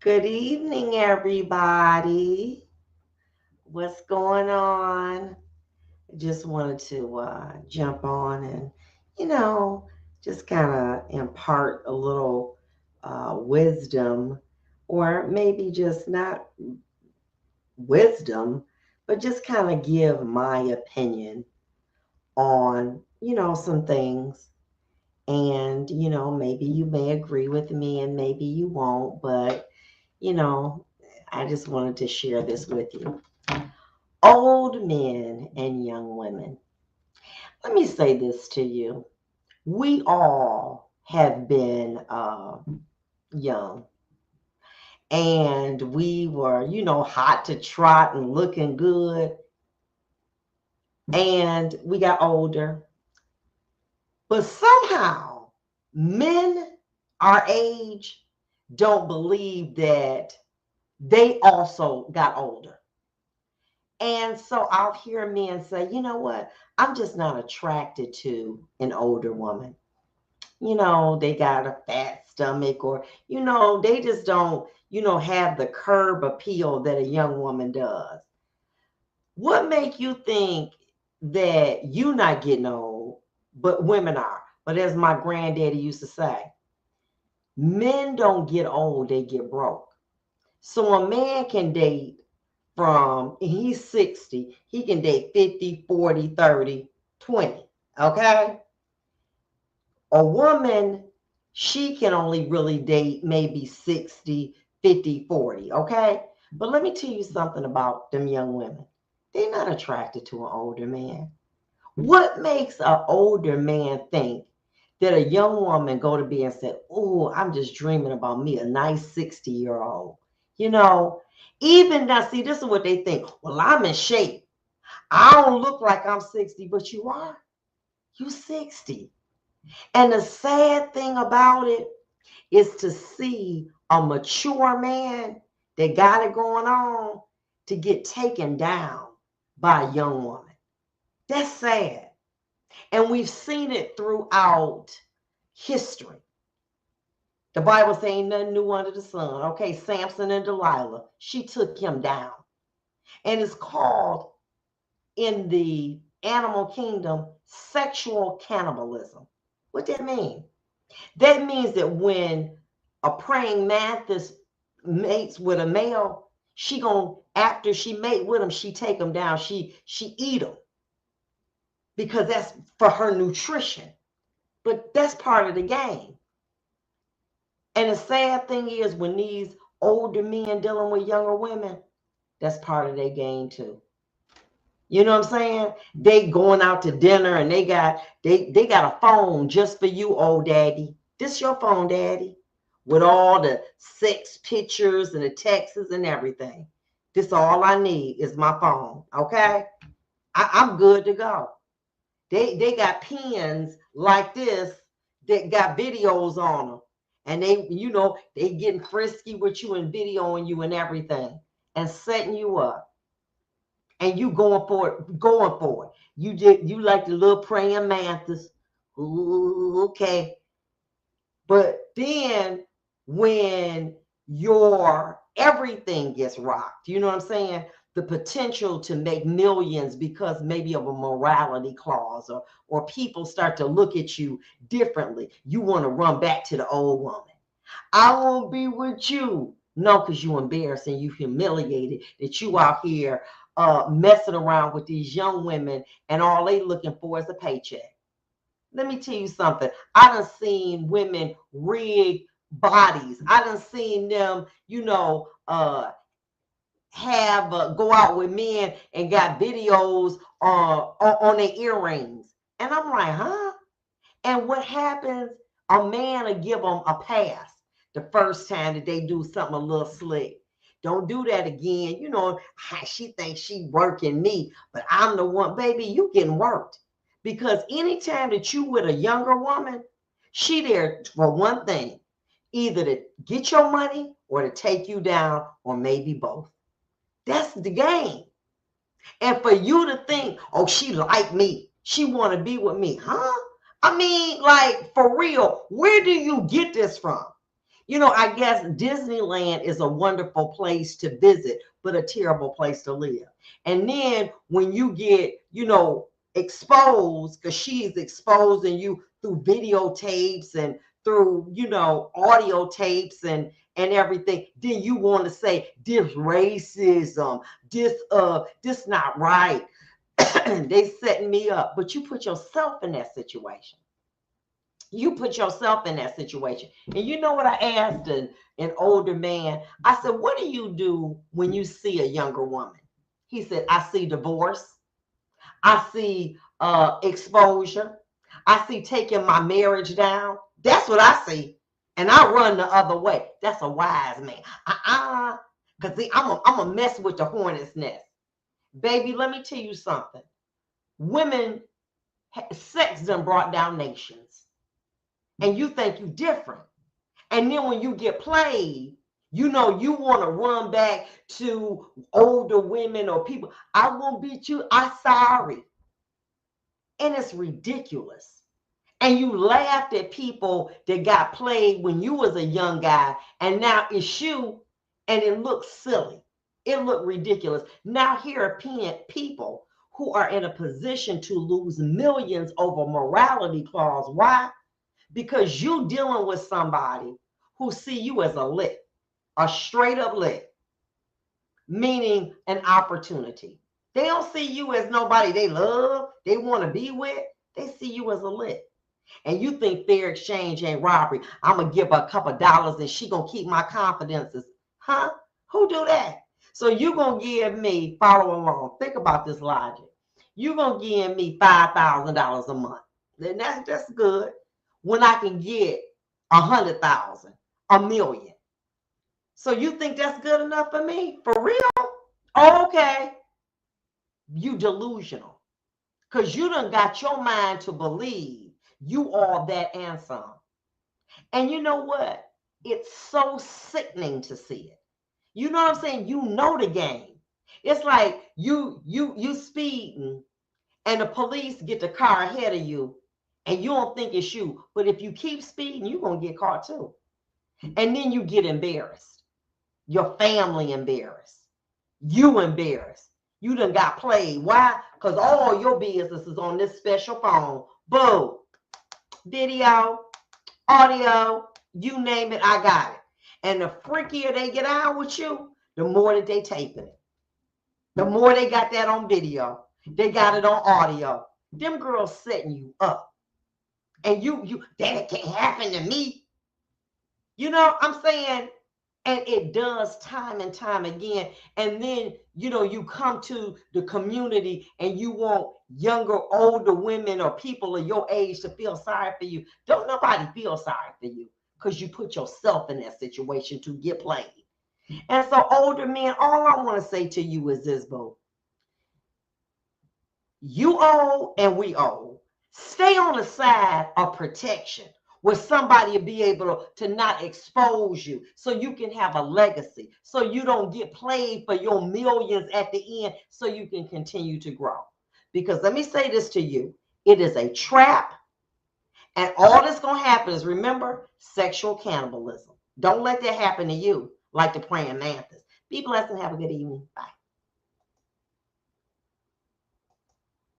Good evening, everybody. What's going on? Just wanted to jump on and, you know, just kind of impart a little wisdom, or maybe just not wisdom, but just kind of give my opinion on, some things. And, maybe you may agree with me and maybe you won't, but, you know, I just wanted to share this with you. Old men and young women. Let me say this to you. We all have been young, and we were, hot to trot and looking good. And we got older. But somehow, men our age don't believe that they also got older. And so I'll hear men say, you know what? I'm just not attracted to an older woman. They got a fat stomach, or, they just don't, have the curb appeal that a young woman does. What make you think that you not getting old, but women are? But as my granddaddy used to say, men don't get old, they get broke. So a man can date he's 60, he can date 50, 40, 30, 20. Okay? A woman, she can only really date maybe 60, 50, 40. Okay? But let me tell you something about them young women. They're not attracted to an older man. What makes an older man think that a young woman go to bed and say, oh, I'm just dreaming about me, a nice 60-year-old? You know, even now, see, this is what they think. Well, I'm in shape. I don't look like I'm 60, but you are. You 60. And the sad thing about it is to see a mature man that got it going on to get taken down by a young woman. That's sad. And we've seen it throughout history. The Bible saying nothing new under the sun. Okay, Samson and Delilah, she took him down. And it's called in the animal kingdom sexual cannibalism. What that mean? That means that when a praying mantis mates with a male, she gonna after she mate with him, she take him down. She eat him because that's for her nutrition. But that's part of the game. And the sad thing is when these older men dealing with younger women, that's part of their game too. You know what I'm saying? They going out to dinner and they got a phone just for you, old daddy. This your phone, daddy, with all the sex pictures and the texts and everything. This all I need is my phone. Okay, I'm good to go. They got pens like this that got videos on them, and they getting frisky with you and videoing you and everything and setting you up, and you going for it. You like the little praying mantis. Ooh, okay. But then when your everything gets rocked, you know what I'm saying? The potential to make millions because maybe of a morality clause, or people start to look at you differently. You want to run back to the old woman. I won't be with you. No, because you embarrassed and you humiliated that you out here messing around with these young women and all they looking for is a paycheck. Let me tell you something. I done seen women rig bodies. I done seen them, have go out with men and got videos on their earrings. And I'm like, huh? And what happens? A man will give them a pass the first time that they do something a little slick. Don't do that again. She thinks she working me, but I'm the one, baby, you getting worked. Because anytime that you with a younger woman, she there for one thing, either to get your money or to take you down, or maybe both. That's the game. And for you to think, oh, she like me, she want to be with me, huh? I mean, like, for real, where do you get this from? You know, I guess Disneyland is a wonderful place to visit, but a terrible place to live. And then when you get, exposed, because she's exposing you through videotapes and through, audio tapes and everything, then you want to say this racism, this not right. They setting me up. But you put yourself in that situation. You put yourself in that situation. And you know what I asked an older man? I said, what do you do when you see a younger woman? He said, I see divorce. I see exposure. I see taking my marriage down. That's what I see. And I run the other way. That's a wise man. Because see, I'm a mess with the hornet's nest. Baby, let me tell you something. Women, sex done brought down nations. And you think you different. And then when you get played, you want to run back to older women or people. I won't beat you. I'm sorry. And it's ridiculous. And you laughed at people that got played when you was a young guy, and now it's you, and it looks silly. It looked ridiculous. Now here are people who are in a position to lose millions over morality clause. Why? Because you dealing with somebody who see you as a lick, a straight up lick, meaning an opportunity. They don't see you as nobody they love, they want to be with. They see you as a lick. And you think fair exchange ain't robbery. I'm going to give her a couple dollars and she going to keep my confidences. Huh? Who do that? So you going to give me, follow along, think about this logic. You going to give me $5,000 a month. Then that's good. When I can get 100,000, $1 million. So you think that's good enough for me? For real? Okay. You delusional. Because you done got your mind to believe you all that and some. And you know what? It's so sickening to see it. You know what I'm saying? You know the game. It's like you speeding and the police get the car ahead of you and you don't think it's you. But if you keep speeding, you're going to get caught too. And then you get embarrassed. Your family embarrassed. You embarrassed. You done got played. Why? Because all your business is on this special phone. Boom. Video, audio, you name it, I got it. And the freakier they get out with you, the more that they taping it. The more they got that on video. They got it on audio. Them girls setting you up. And that can't happen to me. You know, I'm saying, and it does time and time again. And then, you come to the community and you want younger, older women or people of your age to feel sorry for you. Don't nobody feel sorry for you because you put yourself in that situation to get played. And so older men, all I want to say to you is this, boo. You owe and we owe. Stay on the side of protection where somebody will be able to not expose you so you can have a legacy, so you don't get played for your millions at the end, so you can continue to grow. Because let me say this to you, it is a trap, and all that's going to happen is, remember, sexual cannibalism. Don't let that happen to you like the praying mantis. Be blessed and have a good evening. Bye.